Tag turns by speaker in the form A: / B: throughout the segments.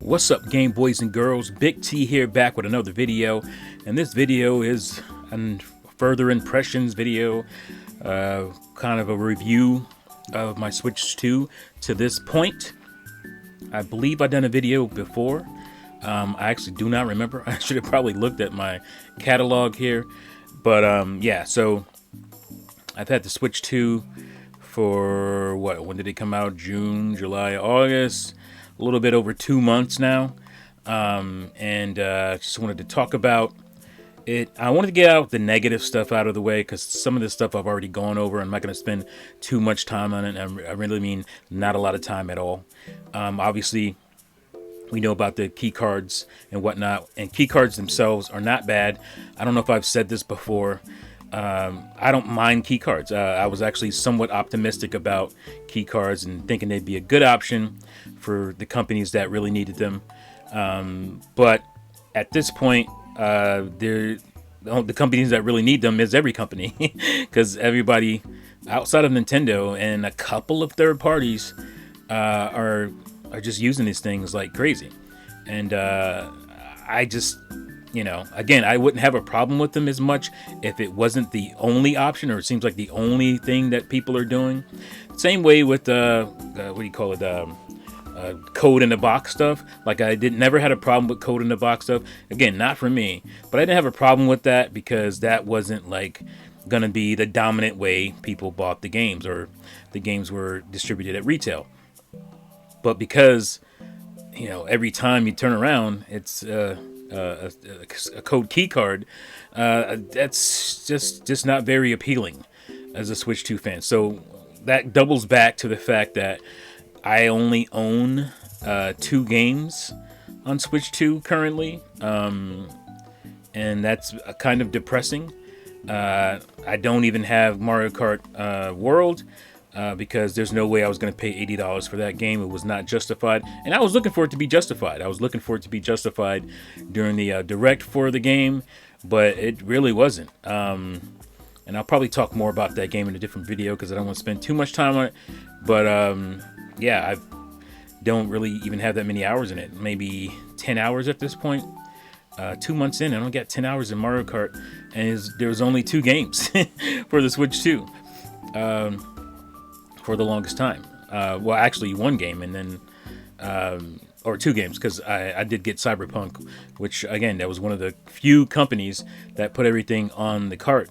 A: What's up, game boys and girls? Big T here, back with another video, and this video is a further impressions video, kind of a review of my Switch 2 to this point. I believe I've done a video before. I actually do not remember. I should have probably looked at my catalog here, but yeah. So I've had the Switch 2 for when did it come out? June, July, August. A little bit over 2 months now, and just wanted to talk about it. I wanted to get out the negative stuff out of the way because some of this stuff I've already gone over. I'm not going to spend too much time on it. I really mean not a lot of time at all. Obviously, we know about the keycards and whatnot, and keycards themselves are not bad. I don't know if I've said this before. I don't mind keycards. I was actually somewhat optimistic about keycards and thinking they'd be a good option for the companies that really needed them. But at this point, the companies that really need them is every company, because everybody outside of Nintendo and a couple of third parties are just using these things like crazy. And I just, again, I wouldn't have a problem with them as much if it wasn't the only option, or it seems like the only thing that people are doing. Same way with what do you call it? Code in the box stuff. Like, I never had a problem with code in the box stuff. Again, not for me, but I didn't have a problem with that because that wasn't like gonna be the dominant way people bought the games, or the games were distributed at retail. But because every time you turn around, it's a code key card, that's just not very appealing as a Switch 2 fan. So that doubles back to the fact that I only own 2 games on Switch 2 currently, and that's kind of depressing. I don't even have Mario Kart World, because there's no way I was going to pay $80 for that game. It was not justified, and I was looking for it to be justified. I was looking for it to be justified during the direct for the game, but it really wasn't. And I'll probably talk more about that game in a different video because I don't want to spend too much time on it. But yeah, I don't really even have that many hours in it. Maybe 10 hours at this point. 2 months in, I don't get 10 hours in Mario Kart, and there was only 2 games for the Switch 2 for the longest time. Well, actually 1 game, and then or 2 games, because I did get Cyberpunk, which again, that was one of the few companies that put everything on the cart.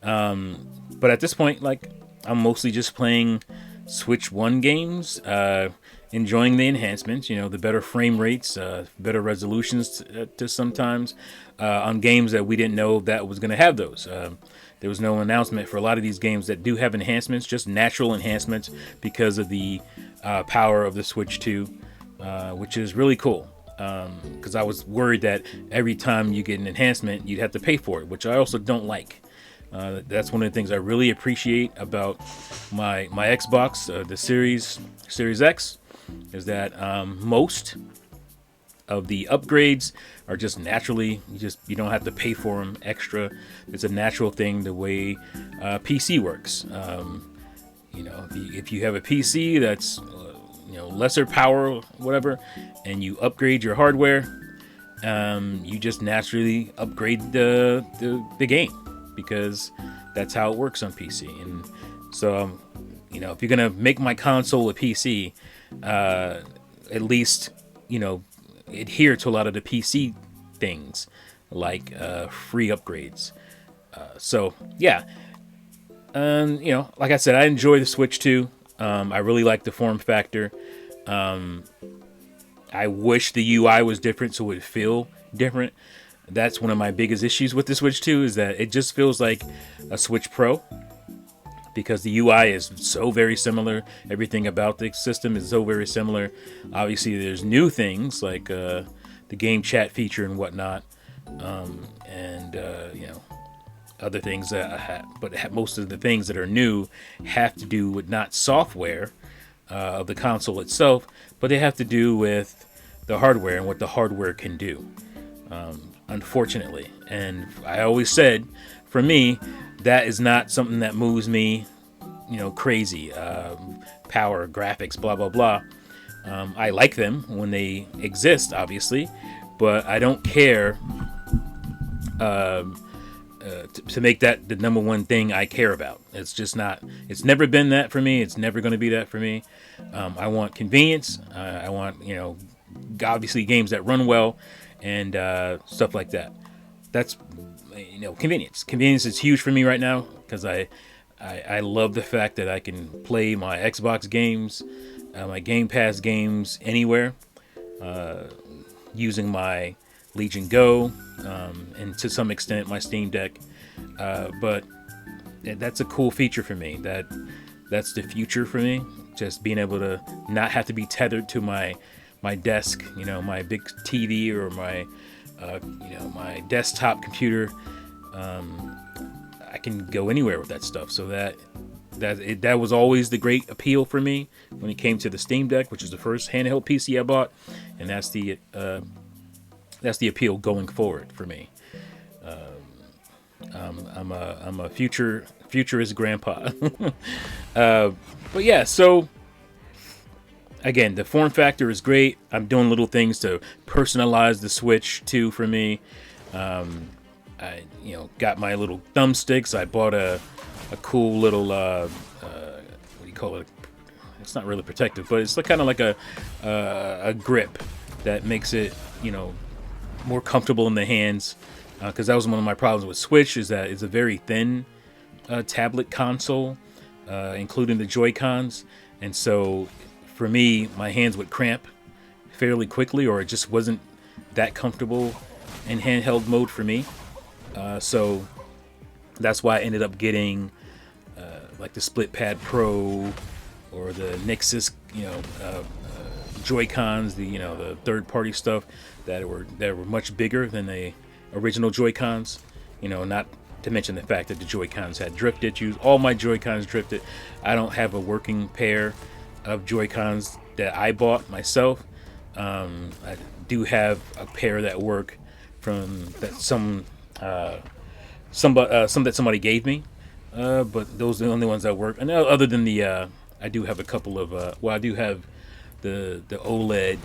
A: But at this point, like, I'm mostly just playing Switch 1 games, enjoying the enhancements, the better frame rates, better resolutions to sometimes, on games that we didn't know that was going to have those. There was no announcement for a lot of these games that do have enhancements, just natural enhancements because of the power of the Switch 2, which is really cool. Because I was worried that every time you get an enhancement, you'd have to pay for it, which I also don't like. That's one of the things I really appreciate about my Xbox, the Series X, is that most of the upgrades are just naturally, you don't have to pay for them extra. It's a natural thing the way PC works. If you have a PC that's lesser power, whatever, and you upgrade your hardware, you just naturally upgrade the game, because that's how it works on PC. And so, if you're gonna make my console a PC, at least adhere to a lot of the PC things, like free upgrades. So yeah, like I said, I enjoy the Switch 2. I really like the form factor. I wish the UI was different so it would feel different. That's one of my biggest issues with the Switch 2, is that it just feels like a Switch Pro, because the UI is so very similar. Everything about the system is so very similar. Obviously, there's new things like the game chat feature and whatnot, and other things but most of the things that are new have to do with not software of the console itself, but they have to do with the hardware and what the hardware can do. Unfortunately, and I always said, for me, that is not something that moves me, crazy. Power, graphics, blah blah blah. I like them when they exist, obviously, but I don't care to make that the number one thing I care about. It's just not. It's never been that for me. It's never going to be that for me. I want convenience. I want, obviously games that run well and stuff like that. That's convenience. Convenience is huge for me right now because I love the fact that I can play my Xbox games, my Game Pass games anywhere, using my Legion Go, and to some extent my Steam Deck. But that's a cool feature for me. That's the future for me. Just being able to not have to be tethered to my desk, my big TV or my my desktop computer. I can go anywhere with that stuff. So that was always the great appeal for me when it came to the Steam Deck, which is the first handheld PC I bought, and that's the appeal going forward for me. I'm a futurist grandpa. But yeah, so again, the form factor is great. I'm doing little things to personalize the Switch too for me. I got my little thumbsticks. I bought a cool little what do you call it? It's not really protective, but it's kind of like a grip that makes it more comfortable in the hands. Because that was one of my problems with Switch, is that it's a very thin tablet console, including the Joy-Cons. And so for me, my hands would cramp fairly quickly, or it just wasn't that comfortable in handheld mode for me. So that's why I ended up getting like the Split Pad Pro or the Nexus, Joy-Cons, the third-party stuff that were much bigger than the original Joy-Cons. Not to mention the fact that the Joy-Cons had drift issues. All my Joy-Cons drifted. I don't have a working pair of Joy-Cons that I bought myself. I do have a pair that work from that some that somebody gave me, but those are the only ones that work. And other than the, I do have a couple of. I do have the OLED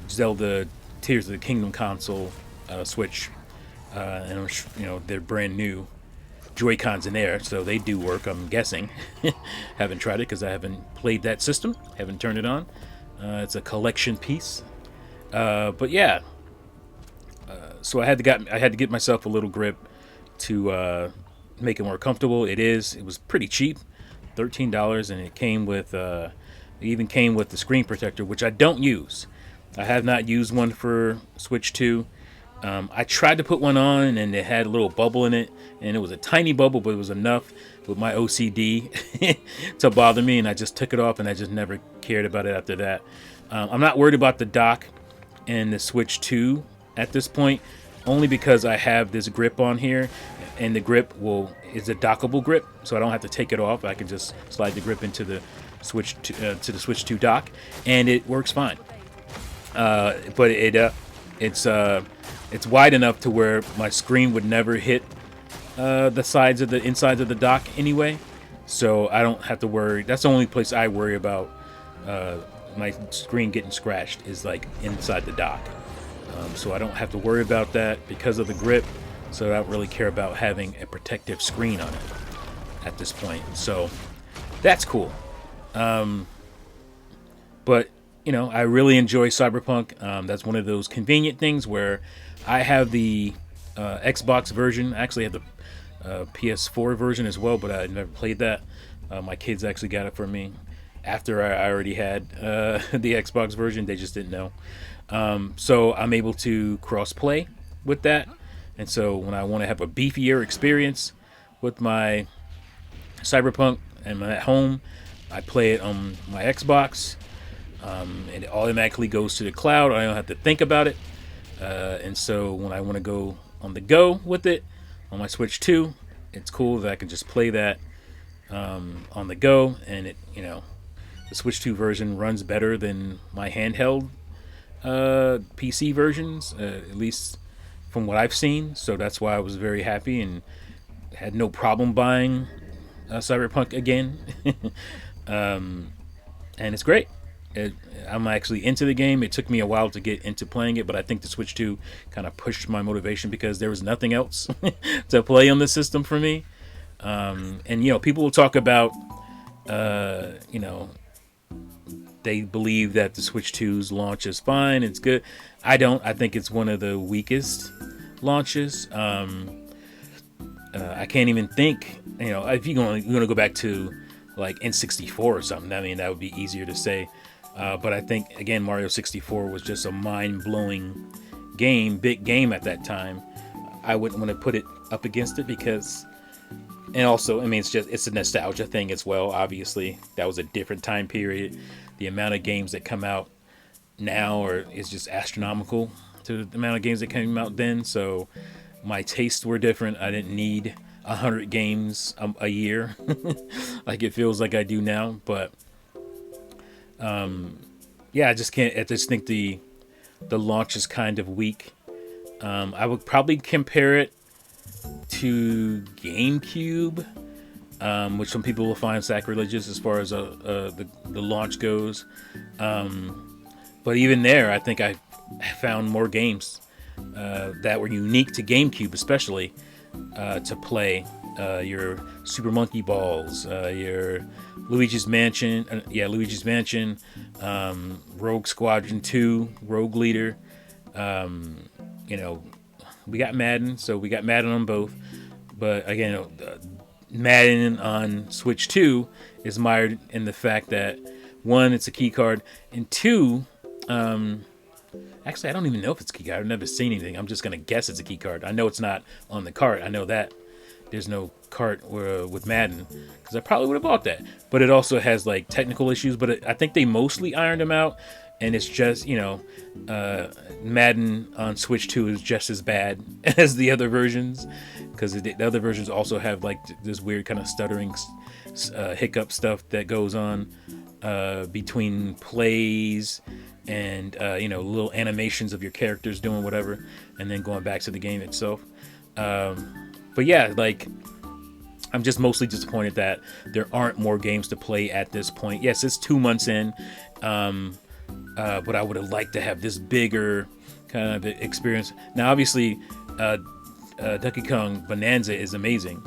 A: Zelda Tears of the Kingdom console Switch, and they're brand new Joy-Cons in there, so they do work. I'm guessing. Haven't tried it because I haven't played that system. Haven't turned it on. It's a collection piece, but yeah. So I had to get myself a little grip to make it more comfortable. It was pretty cheap, $13, and it came with it even came with the screen protector, which I don't use. I have not used one for Switch 2. I tried to put one on, and it had a little bubble in it, and it was a tiny bubble, but it was enough with my OCD to bother me, and I just took it off, and I just never cared about it after that. I'm not worried about the dock and the Switch 2 at this point, only because I have this grip on here, and the grip is a dockable grip, so I don't have to take it off. I can just slide the grip into the Switch to the Switch 2 dock, and it works fine. But it's wide enough to where my screen would never hit the sides of the insides of the dock anyway, so I don't have to worry. That's the only place I worry about my screen getting scratched, is like inside the dock. So I don't have to worry about that because of the grip. So I don't really care about having a protective screen on it at this point. So that's cool. But I really enjoy Cyberpunk. That's one of those convenient things where I have the Xbox version. I actually have the PS4 version as well, but I never played that. My kids actually got it for me after I already had the Xbox version. They just didn't know. So I'm able to cross-play with that. And so when I want to have a beefier experience with my Cyberpunk and I'm at home, I play it on my Xbox. And it automatically goes to the cloud. I don't have to think about it. And so when I want to go on the go with it on my Switch 2, it's cool that I can just play that on the go. And the Switch 2 version runs better than my handheld PC versions, at least from what I've seen. So that's why I was very happy and had no problem buying Cyberpunk again. And it's great. it, I'm actually into the game. It took me a while to get into playing it, but I think the Switch 2 kind of pushed my motivation because there was nothing else to play on the system for me. And people will talk about, you know, they believe that the Switch 2's launch is fine. It's good. I don't. I think it's one of the weakest launches. I can't even think. If you're going to go back to like N64 or something, I mean, that would be easier to say. But I think again, Mario 64 was just a mind-blowing game, big game at that time. I wouldn't want to put it up against it because, and also, I mean, it's a nostalgia thing as well. Obviously, that was a different time period. The amount of games that come out now is just astronomical to the amount of games that came out then. So my tastes were different. I didn't need 100 games a year like it feels like I do now. But yeah, I just can't. I just think the launch is kind of weak. I would probably compare it to GameCube, which some people will find sacrilegious as far as the launch goes. But even there, I think I found more games that were unique to GameCube, especially to play. Your Super Monkey Balls, your Luigi's Mansion, Rogue Squadron 2, Rogue Leader. We got Madden, so we got Madden on both. But again, Madden on Switch 2 is mired in the fact that, one, it's a key card, and two, actually, I don't even know if it's a key card. I've never seen anything. I'm just going to guess it's a key card. I know it's not on the cart. I know that there's no cart with Madden, because I probably would have bought that. But it also has like technical issues, but I think they mostly ironed them out. And it's just, Madden on Switch 2 is just as bad as the other versions, because the other versions also have like this weird kind of stuttering hiccup stuff that goes on between plays and, little animations of your characters doing whatever and then going back to the game itself. But yeah, like, I'm just mostly disappointed that there aren't more games to play at this point. Yes, it's 2 months in. But I would have liked to have this bigger kind of experience. Now, obviously, Donkey Kong Bonanza is amazing.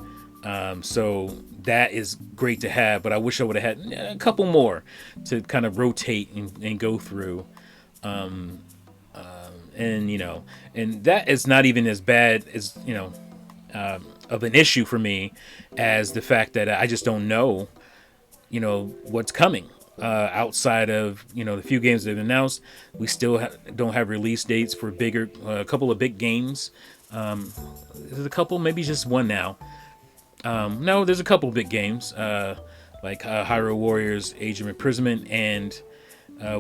A: So that is great to have, but I wish I would have had a couple more to kind of rotate and go through. And that is not even as bad as, of an issue for me as the fact that I just don't know, what's coming. Outside of the few games that have been announced, we still don't have release dates for a couple of big games. There's a couple, maybe just one now. No, there's a couple big games like Hyrule Warriors: Age of Imprisonment, and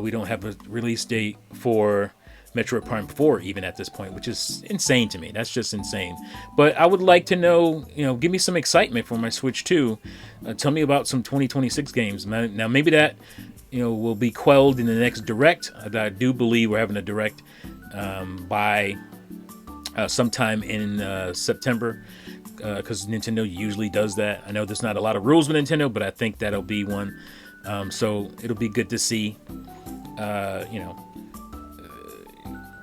A: we don't have a release date for Metroid Prime 4 even at this point, which is insane to me. That's just insane. But I would like to know, give me some excitement for my Switch 2. Tell me about some 2026 games. Now, maybe that, will be quelled in the next Direct. I do believe we're having a Direct by sometime in September, because Nintendo usually does that. I know there's not a lot of rules with Nintendo, but I think that'll be one. So it'll be good to see,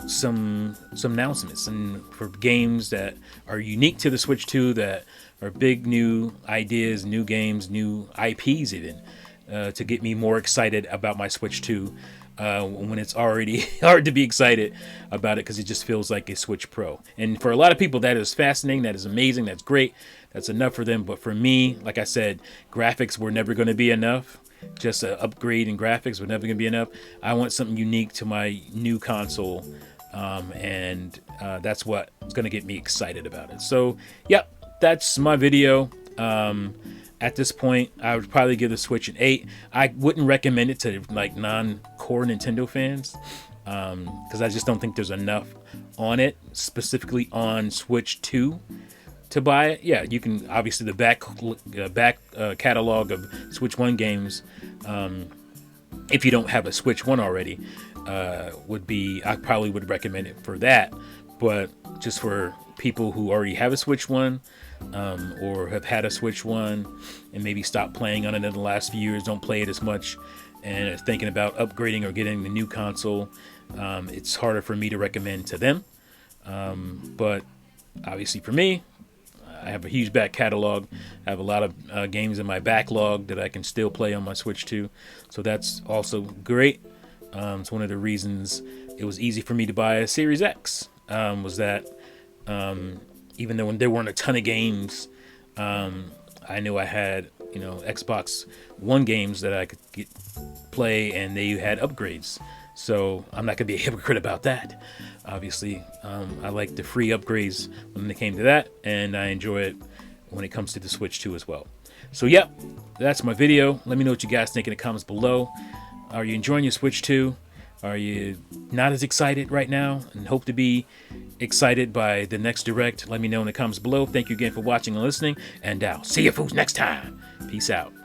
A: some announcements and for games that are unique to the Switch 2, that are big new ideas, new games, new IPs even, to get me more excited about my Switch 2 when it's already hard to be excited about it because it just feels like a Switch Pro. And for a lot of people, that is fascinating, that is amazing, that's great, that's enough for them. But for me, like I said, graphics were never going to be enough. Just an upgrade in graphics were never going to be enough. I want something unique to my new console. And that's what's going to get me excited about it. So, yep, that's my video. At this point, I would probably give the Switch an 8. I wouldn't recommend it to like non-core Nintendo fans because I just don't think there's enough on it, specifically on Switch 2, to buy it. Yeah, you can obviously the back catalog of Switch 1 games. If you don't have a Switch 1 already, I probably would recommend it for that. But just for people who already have a Switch 1 or have had a Switch 1 and maybe stopped playing on it in the last few years, don't play it as much, and are thinking about upgrading or getting the new console, it's harder for me to recommend to them. But obviously for me, I have a huge back catalog. I have a lot of games in my backlog that I can still play on my Switch 2. So that's also great. It's one of the reasons it was easy for me to buy a Series X, was that even though when there weren't a ton of games, I knew I had, Xbox One games that I could play, and they had upgrades. So I'm not going to be a hypocrite about that. Obviously, I like the free upgrades when it came to that, and I enjoy it when it comes to the Switch 2 as well. So yeah, that's my video. Let me know what you guys think in the comments below. Are you enjoying your Switch 2? Are you not as excited right now and hope to be excited by the next Direct? Let me know in the comments below. Thank you again for watching and listening, and I'll see you fools next time. Peace out.